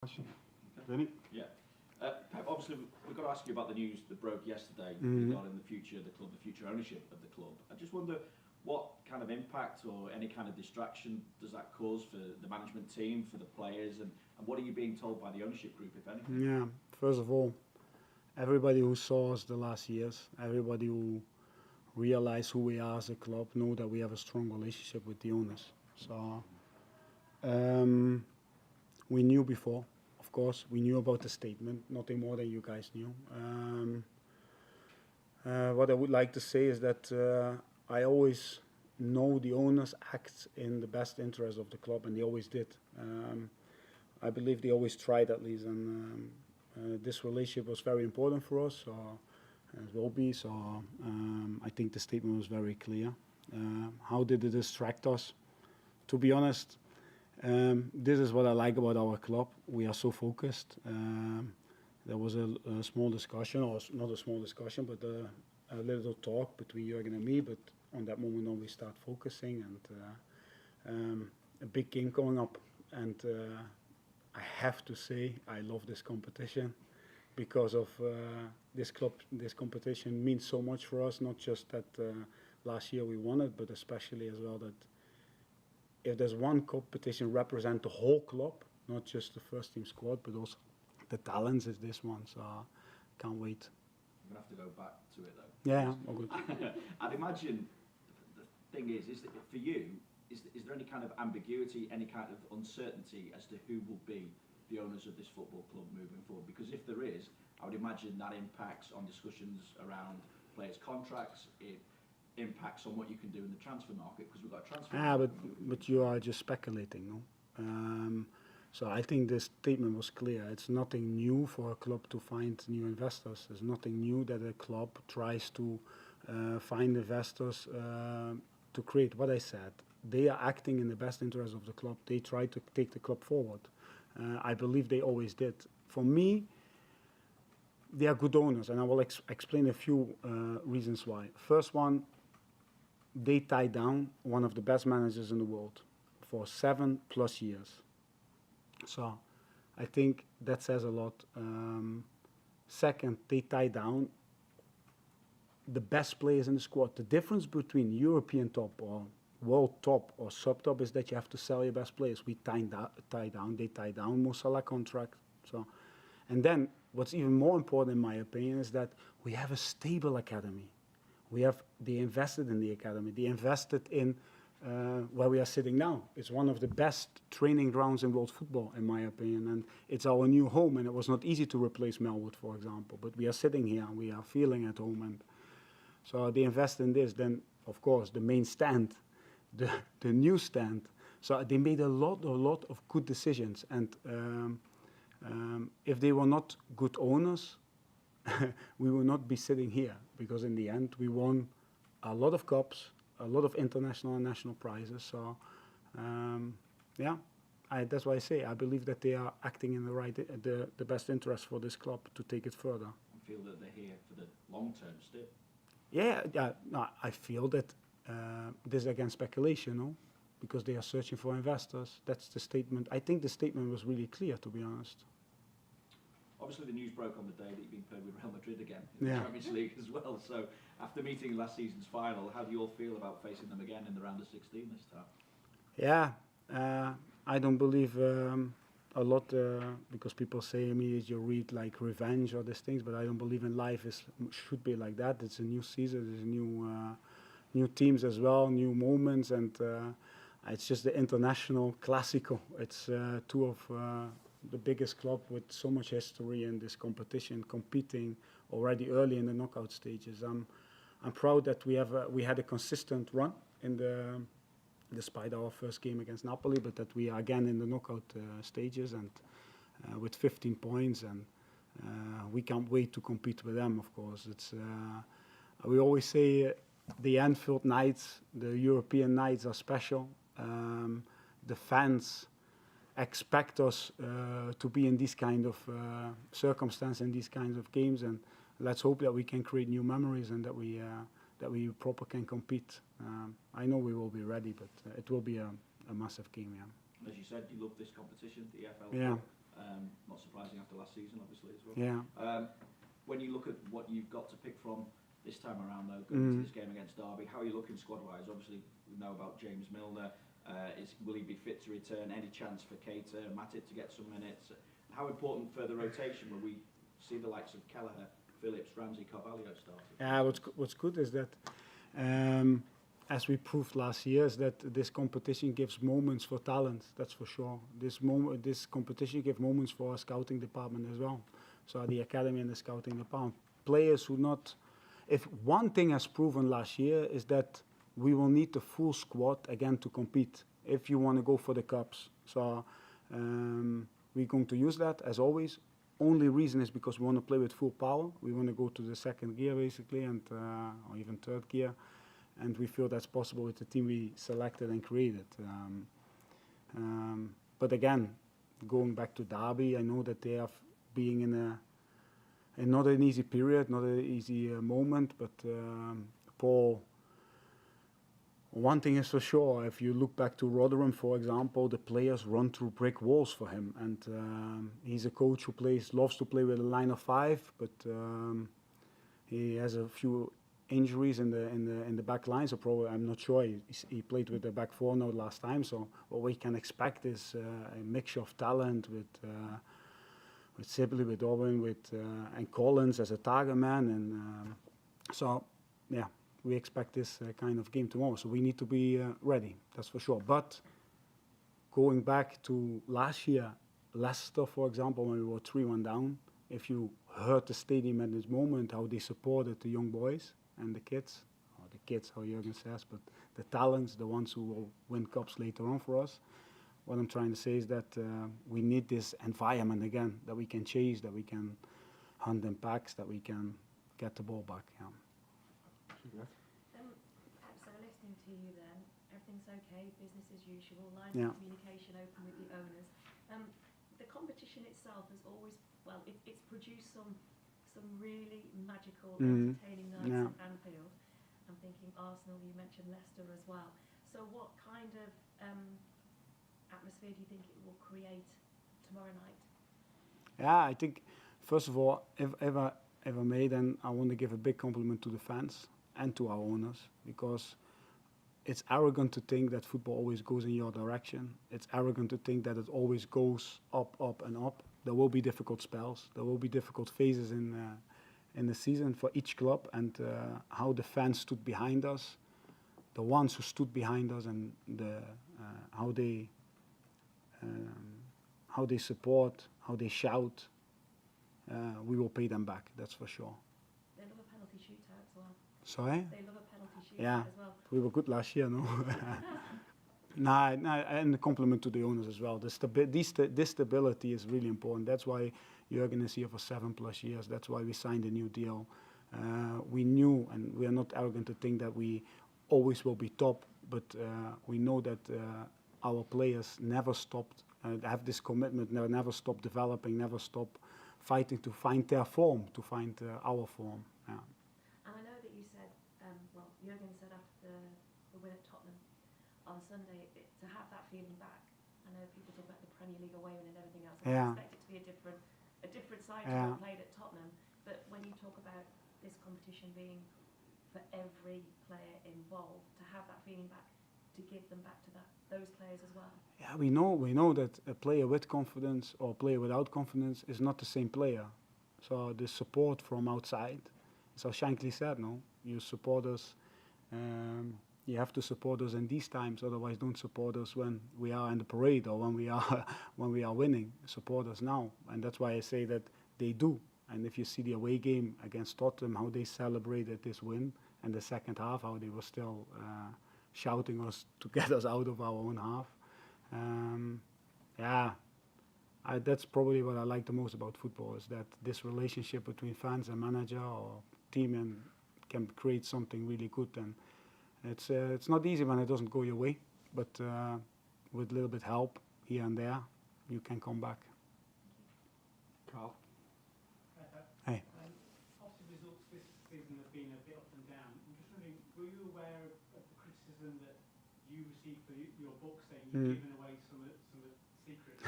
Question. Vinny? Yeah. Pep, obviously, we've got to ask you about the news that broke yesterday regarding the future of the club, the future ownership of the club. I just wonder what kind of impact or any kind of distraction does that cause for the management team, for the players, and what are you being told by the ownership group, if anything? Yeah, first of all, everybody who saw us the last years, everybody who realized who we are as a club, know that we have a strong relationship with the owners. So we knew before, of course, we knew about the statement, nothing more than you guys knew. What I would like to say is that I always know the owners act in the best interest of the club, and they always did. I believe they always tried at least, and this relationship was very important for us, so it will be. So I think the statement was very clear. How did it distract us? To be honest, this is what I like about our club. We are so focused. There was a small discussion, or not a small discussion, but a little talk between Jurgen and me. But on that moment on, we start focusing, and a big game coming up. And I have to say, I love this competition because of this club. This competition means so much for us. Not just that last year we won it, but especially as well that if there's one competition represent the whole club, not just the first team squad, but also the talents, is this one. So can't wait. I'm going to have to go back to it though. Yeah, all good. I'd imagine the thing is that for you, is there any kind of ambiguity, any kind of uncertainty as to who will be the owners of this football club moving forward? Because if there is, I would imagine that impacts on discussions around players' contracts. It impacts on what you can do in the transfer market, because we've got a transfer market. But you are just speculating, no? So I think this statement was clear. It's nothing new for a club to find new investors. It's nothing new that a club tries to find investors to create what I said. They are acting in the best interest of the club. They try to take the club forward. I believe they always did. For me, they are good owners, and I will explain a few reasons why. First one, they tied down one of the best managers in the world for 7+ years. So I think that says a lot. Second, they tied down the best players in the squad. The difference between European top or world top or sub-top is that you have to sell your best players. They tied down Mo Salah contract. So, and then what's even more important in my opinion is that we have a stable academy. They invested in the academy. They invested in where we are sitting now. It's one of the best training grounds in world football, in my opinion. And it's our new home, and it was not easy to replace Melwood, for example. But we are sitting here, and we are feeling at home. And so they invest in this. Then, of course, the main stand, the new stand. So they made a lot of good decisions. And if they were not good owners, we will not be sitting here, because in the end we won a lot of cups, a lot of international and national prizes. So yeah, that's why I say I believe that they are acting in the best interest for this club to take it further. I feel that they're here for the long term still. Yeah, no, I feel that this is against speculation, no? Because they are searching for investors. That's the statement. I think the statement was really clear, to be honest. Obviously, the news broke on the day that you've been playing with Real Madrid again in the Champions League as well. So, after meeting last season's final, how do you all feel about facing them again in the round of 16 this time? Yeah, I don't believe a lot because people say immediately you read like revenge or these things, but I don't believe in life should be like that. It's a new season, there's new teams as well, new moments, and it's just the international Clásico. It's two of the biggest club with so much history in this competition, competing already early in the knockout stages. I'm proud that we had a consistent run despite our first game against Napoli, but that we are again in the knockout stages and with 15 points, and we can't wait to compete with them. Of course, we always say the Anfield nights, the European nights are special. The fans expect us to be in this kind of circumstance, in these kinds of games, and let's hope that we can create new memories and that we proper can compete. I know we will be ready, but it will be a massive game. Yeah. As you said, you love this competition, the EFL. Yeah. Not surprising after last season, obviously, as well. Yeah. When you look at what you've got to pick from this time around, though, going into this game against Derby, how are you looking squad-wise? Obviously, we know about James Milner. Will he be fit to return? Any chance for Keita, Matip to get some minutes? How important for the rotation will we see the likes of Kelleher, Phillips, Ramsey, Carvalho starting? Yeah, what's good is that, as we proved last year, is that this competition gives moments for talent. That's for sure. This competition gives moments for our scouting department as well. So the academy and the scouting department, players who not. If one thing has proven last year is that we will need the full squad again to compete if you want to go for the cups. So we're going to use that as always. Only reason is because we want to play with full power. We want to go to the second gear basically, and or even third gear, and we feel that's possible with the team we selected and created. But again, going back to Derby, I know that they are being in not an easy period, not an easy moment. But Paul, one thing is for sure, if you look back to Rotherham, for example, the players run through brick walls for him. And he's a coach who loves to play with a line of 5, but he has a few injuries in the back line, so probably, I'm not sure, he played with the back 4 now last time, so what we can expect is a mixture of talent with Sibley, with Owen, and Collins as a target man, and so yeah, we expect this kind of game tomorrow, so we need to be ready, that's for sure. But going back to last year, Leicester, for example, when we were 3-1 down, if you heard the stadium at this moment, how they supported the young boys and the kids, or the kids, how Jürgen says, but the talents, the ones who will win cups later on for us. What I'm trying to say is that we need this environment again, that we can chase, that we can hunt in packs, that we can get the ball back. Yeah. So listening to you then, everything's okay, business as usual, lines Yeah. of communication open with the owners. The competition itself has always, well, it's produced some really magical, entertaining nights Yeah. at Anfield. I'm thinking Arsenal, you mentioned Leicester as well. So what kind of atmosphere do you think it will create tomorrow night? Yeah, I think, first of all, if I may, then I want to give a big compliment to the fans and to our owners, because it's arrogant to think that football always goes in your direction. It's arrogant to think that it always goes up, up, and up. There will be difficult spells. There will be difficult phases in the season for each club, and how the fans stood behind us, the ones who stood behind us, and how they support, how they shout, we will pay them back, that's for sure. They love a penalty shootout as well. Sorry? They love a penalty shootout Yeah, as well. we were good last year, no? Nah, and a compliment to the owners as well. This stability is really important. That's why Jürgen is here for 7+ years. That's why we signed a new deal. We knew, and we are not arrogant to think that we always will be top, but we know that our players never stopped, have this commitment, never stop developing, never stop fighting to find their form, to find our form. Yeah. And I know that you said, well, Jürgen said after the win at Tottenham on Sunday, to have that feeling back. I know people talk about the Premier League away win and everything else. I Yeah. expect it to be a different side to Yeah. what played at Tottenham. But when you talk about this competition being for every player involved, to have that feeling back, to give them back to those players as well. Yeah, we know that a player with confidence or a player without confidence is not the same player. So the support from outside, so Shankly said, no, you support us, you have to support us in these times, otherwise don't support us when we are in the parade or when we are winning. Support us now, and that's why I say that they do. And if you see the away game against Tottenham, how they celebrated this win, and the second half, how they were still shouting us to get us out of our own half. That's probably what I like the most about football, is that this relationship between fans and manager or team and can create something really good. And it's not easy when it doesn't go your way, but with a little bit help here and there, you can come back. Carl? Hey. Obviously results this season have been a bit up and down. I'm just wondering, were you aware of the criticism that you received for your book, saying you've given away some of the secrets?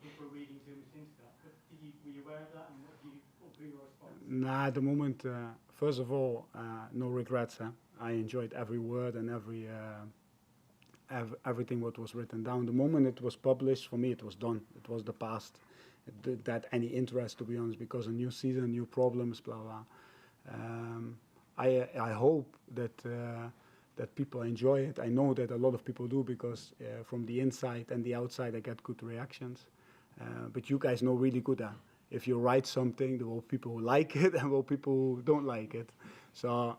People are reading too much into aware of that, and what would be your response? Nah, at the moment, first of all, no regrets. Huh? I enjoyed every word and everything what was written down. The moment it was published, for me, it was done. It was the past. It did that any interest, to be honest, because a new season, new problems, blah blah. I hope that people enjoy it. I know that a lot of people do because from the inside and the outside, I get good reactions. But you guys know really good that if you write something, there will people who like it and there will people who don't like it. So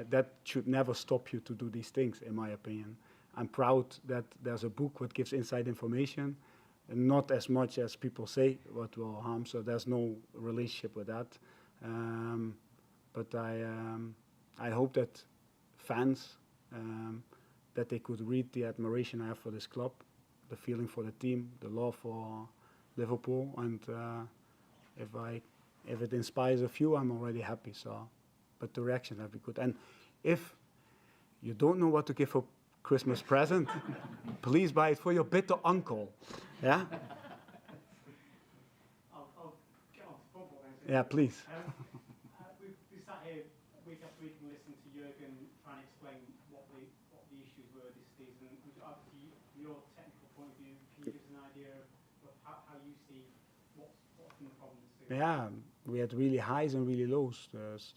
that should never stop you to do these things, in my opinion. I'm proud that there's a book that gives inside information, and not as much as people say what will harm. So there's no relationship with that. But I hope that fans that they could read the admiration I have for this club, the feeling for the team, the love for Liverpool, and if it inspires a few, I'm already happy. So, but the reaction have been good. And if you don't know what to give for Christmas present, please buy it for your bitter uncle. Yeah. I'll get on to football then. Yeah, please. We sat here week after week and listened to Jurgen trying to explain what the issues were this season. From your technical point of view, can you give us an idea of how you see what's been the problem this season? Yeah, we had really highs and really lows. There's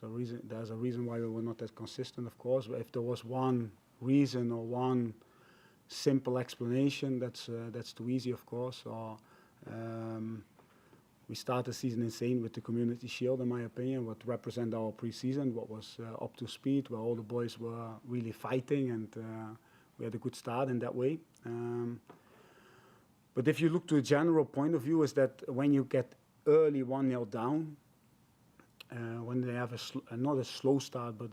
a reason why we were not as consistent, of course. But if there was one reason or one simple explanation, that's too easy, of course. Or we started the season insane with the Community Shield, in my opinion, what represent our pre-season, what was up to speed, where all the boys were really fighting, and we had a good start in that way. But if you look to a general point of view, is that when you get early 1-0 down, when they have not a slow start, but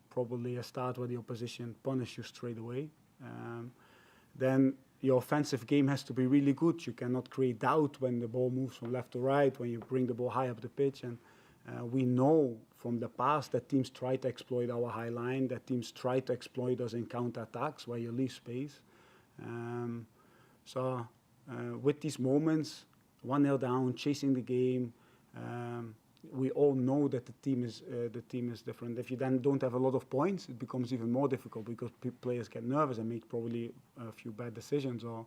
probably a start where the opposition punish you straight away, then your offensive game has to be really good. You cannot create doubt when the ball moves from left to right, when you bring the ball high up the pitch. And we know from the past that teams try to exploit our high line, that teams try to exploit us in counter-attacks where you leave space. So with these moments, 1-0 down, chasing the game, we all know that the team is different. If you then don't have a lot of points, it becomes even more difficult because players get nervous and make probably a few bad decisions, or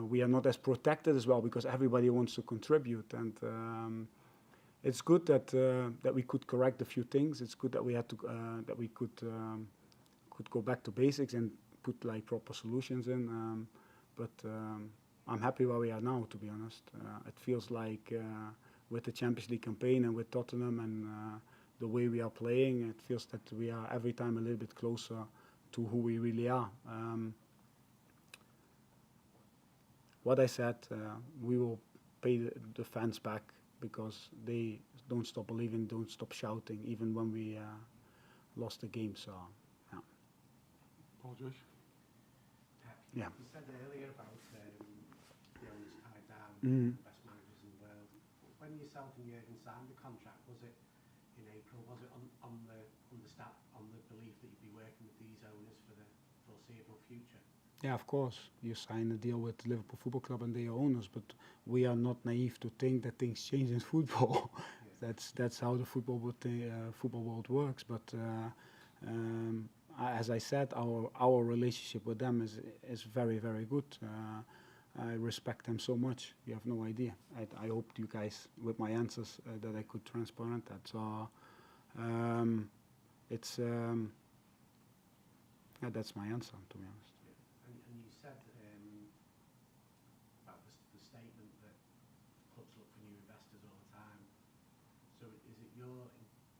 we are not as protected as well because everybody wants to contribute. And it's good that we could correct a few things. It's good that we could go back to basics and put like proper solutions in. But I'm happy where we are now, to be honest. It feels like with the Champions League campaign and with Tottenham and the way we are playing, it feels that we are every time a little bit closer to who we really are. What I said, we will pay the fans back because they don't stop believing, don't stop shouting, even when we lost the game. So, yeah. Paul Joyce? Yeah. You said earlier about the owners tied down, Mhm. the best managers in the world. When yourself and Jurgen signed the contract, was it in April? Was it on the belief that you'd be working with these owners for the foreseeable future? Yeah, of course. You sign a deal with the Liverpool Football Club and they are owners, but we are not naive to think that things change in football. Yeah. That's how the football world works. But as I said, our relationship with them is very, very good. I respect them so much. You have no idea. I hoped you guys, with my answers, that I could transparent that. So it's that's my answer, to be honest. And you said about the statement that clubs look for new investors all the time. So is it your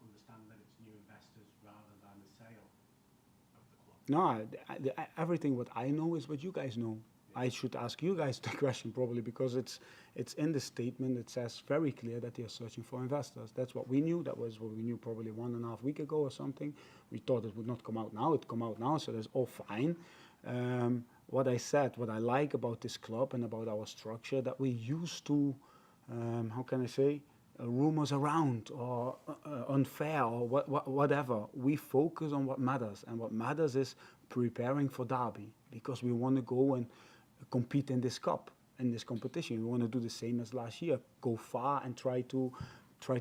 understanding that it's new investors rather than a sale of the club? No, everything what I know is what you guys know. I should ask you guys the question probably because it's in the statement. It says very clear that they are searching for investors. That's what we knew. That was what we knew probably 1.5 weeks ago or something. We thought it would not come out now. It come out now, so that's all fine. What I said, what I like about this club and about our structure, that we used to, how can I say, rumors around or unfair or whatever. We focus on what matters, and what matters is preparing for Derby because we want to go and compete in this cup. in this competition. We want to do the same as last year, go far and try to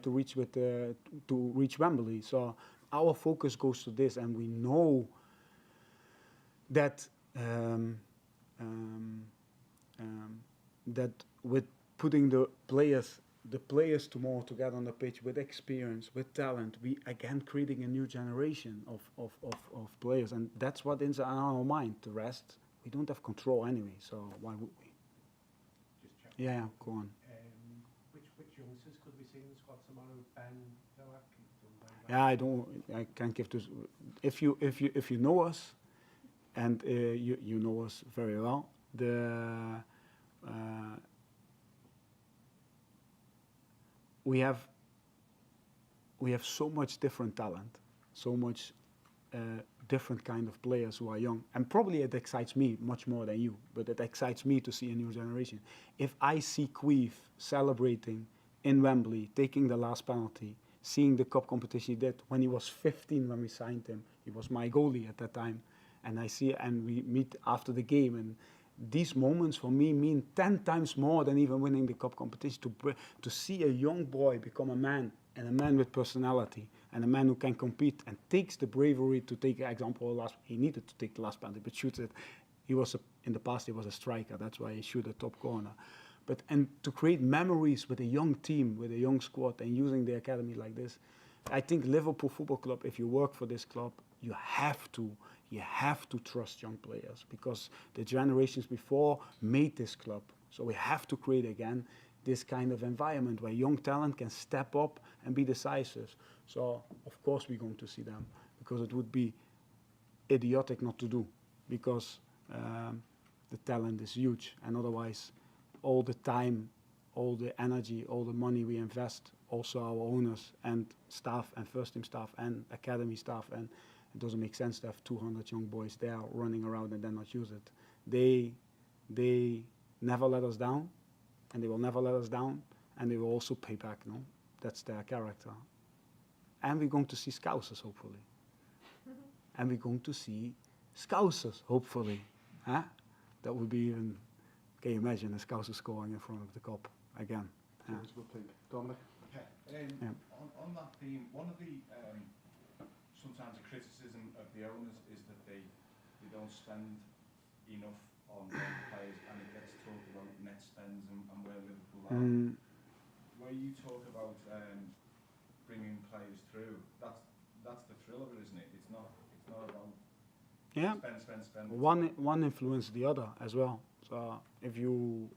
reach to reach Wembley. So our focus goes to this, and we know that that with putting the players tomorrow together on the pitch with experience, with talent, we again creating a new generation of players, and that's what is in our mind. The rest we don't have control anyway, so why would we? Just check. Yeah, go on. Which youngsters could we see in the squad tomorrow? Ben, Noah, Yeah, I can't give this. If you know us, and you know us very well, we have so much different talent, so much different kind of players who are young, and probably it excites me much more than you. But it excites me to see a new generation. If I see Queef celebrating in Wembley, taking the last penalty, seeing the cup competition he did when he was 15 when we signed him, he was my goalie at that time, and I see and we meet after the game, and these moments for me mean 10 times more than even winning the cup competition. To see a young boy become a man, and a man with personality, and a man who can compete and takes the bravery to take, example, he needed to take the last penalty, but shoots it. In the past he was a striker, that's why he shoot the top corner. And to create memories with a young team, with a young squad, and using the academy like this, I think Liverpool Football Club, if you work for this club, you have to trust young players, because the generations before made this club. So we have to create again this kind of environment where young talent can step up and be decisive. So of course we're going to see them, because it would be idiotic not to do, because the talent is huge, and otherwise all the time, all the energy, all the money we invest, also our owners and staff and first team staff and academy staff, and it doesn't make sense to have 200 young boys there running around and then not use it. They never let us down, and they will never let us down, and they will also pay back. No, that's their character. And we're going to see Scousers hopefully, and we're going to see Scousers hopefully. Huh? That would be even. Can you imagine a Scouser scoring in front of the cup again? So it's a good thing. Dominic? Yeah. On that theme, one of the sometimes a criticism of the owners is that they don't spend enough on players, and it gets talked about net spends and where Liverpool are. Where you talk about bringing players through, that's the thrill of it, isn't it? It's not about spend. One influences the other as well. So if you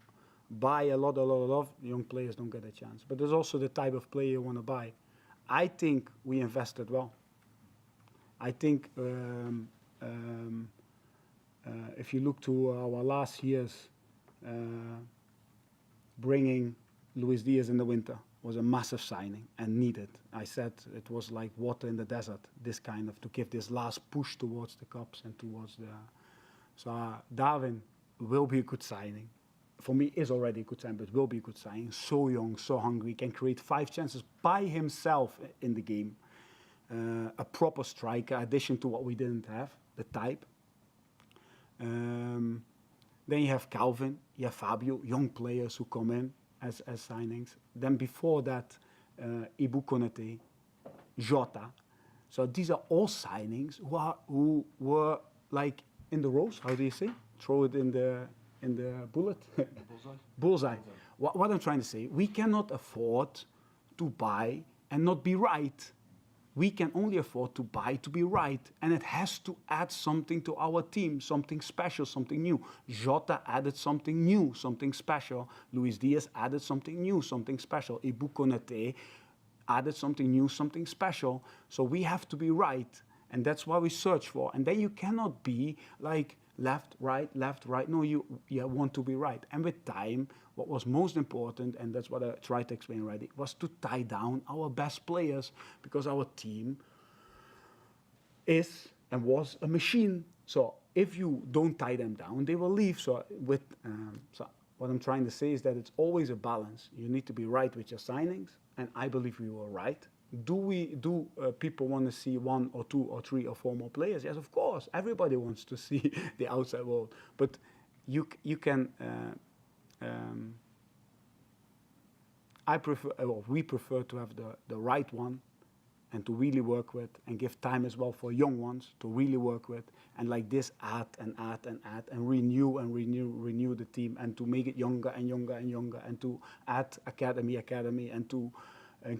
buy a lot of young players don't get a chance. But there's also the type of player you want to buy. I think we invested well. I think if you look to our last years, bringing Luis Diaz in the winter was a massive signing and needed. I said it was like water in the desert, this kind of, to give this last push towards the cups and towards the... So Darwin will be a good signing. For me, is already a good signing, but will be a good signing. So young, so hungry, can create 5 chances by himself in the game. A proper striker, addition to what we didn't have, the type. Then you have Calvin, you have Fabio, young players who come in as signings. Then before that, Ibu Konate, Jota. So these are all signings who were like in the rows. How do you say? Throw it in the bullet. Bullseye. What I'm trying to say, we cannot afford to buy and not be right. We can only afford to buy to be right, and it has to add something to our team, something special, something new. Jota added something new, something special. Luis Diaz added something new, something special. Ibu Konate added something new, something special. So we have to be right, and that's why we search for. And then you cannot be like left, right. No, you want to be right. And with time, what was most important, and that's what I tried to explain already, was to tie down our best players, because our team is and was a machine. So if you don't tie them down, they will leave. So what I'm trying to say is that it's always a balance. You need to be right with your signings, and I believe we were right. Do people want to see 1 or 2 or 3 or 4 more players? Yes, of course. Everybody wants to see the outside world. But you can I prefer, or we prefer to have the right one and to really work with and give time as well for young ones to really work with and like this add and renew the team and to make it younger and younger and younger and to add academy and to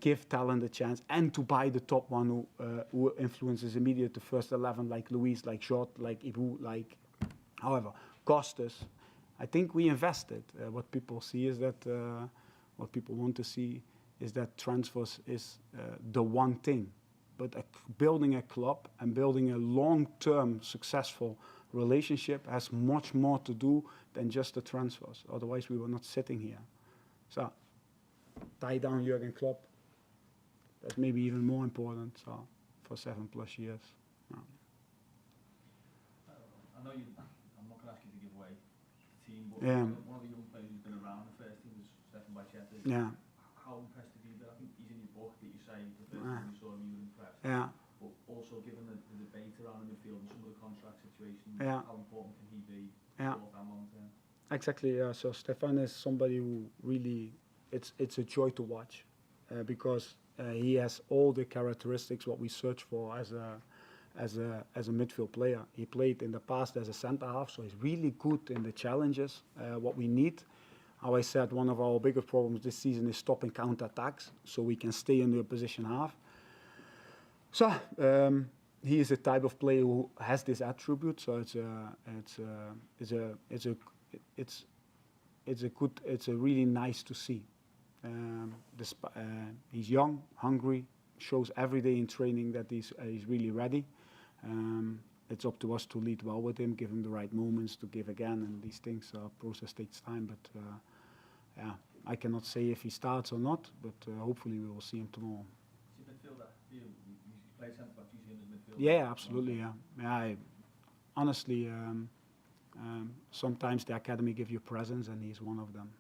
give talent a chance and to buy the top one who influences immediately the first 11 like Luis, like Jot, like Ibu, like however, Costas. I think we invested. What people see is that what people want to see is that transfers is the one thing. But building a club and building a long-term successful relationship has much more to do than just the transfers. Otherwise, we were not sitting here. So, tie down Jurgen Klopp. That's maybe even more important. So, for 7+ years. I know you. I'm not going to ask you to give away the team, but Yeah. one of the young players who's been around the first team was Stefan Bacheta. Yeah. How impressed have you been? I think he's in your book that you say the first time you saw him, you were impressed. Yeah. But also, given the debate around the midfield and some of the contract situations, Yeah. how important can he be Yeah. short and long term? Exactly. So Stefan is somebody who really, it's a joy to watch because he has all the characteristics what we search for as a midfield player. He played in the past as a centre half, so he's really good in the challenges. What we need. How I said, one of our biggest problems this season is stopping counter-attacks, so we can stay in the opposition half. So he is a type of player who has this attribute. So it's a really nice to see. He's young, hungry, shows every day in training that he's really ready. It's up to us to lead well with him, give him the right moments to give again, and these things. Process takes time, but yeah, I cannot say if he starts or not, but hopefully we will see him tomorrow. Is he midfielder? You play centre back, you see him as midfielder? Yeah, absolutely. Yeah. Honestly, sometimes the academy give you presence, and he's one of them.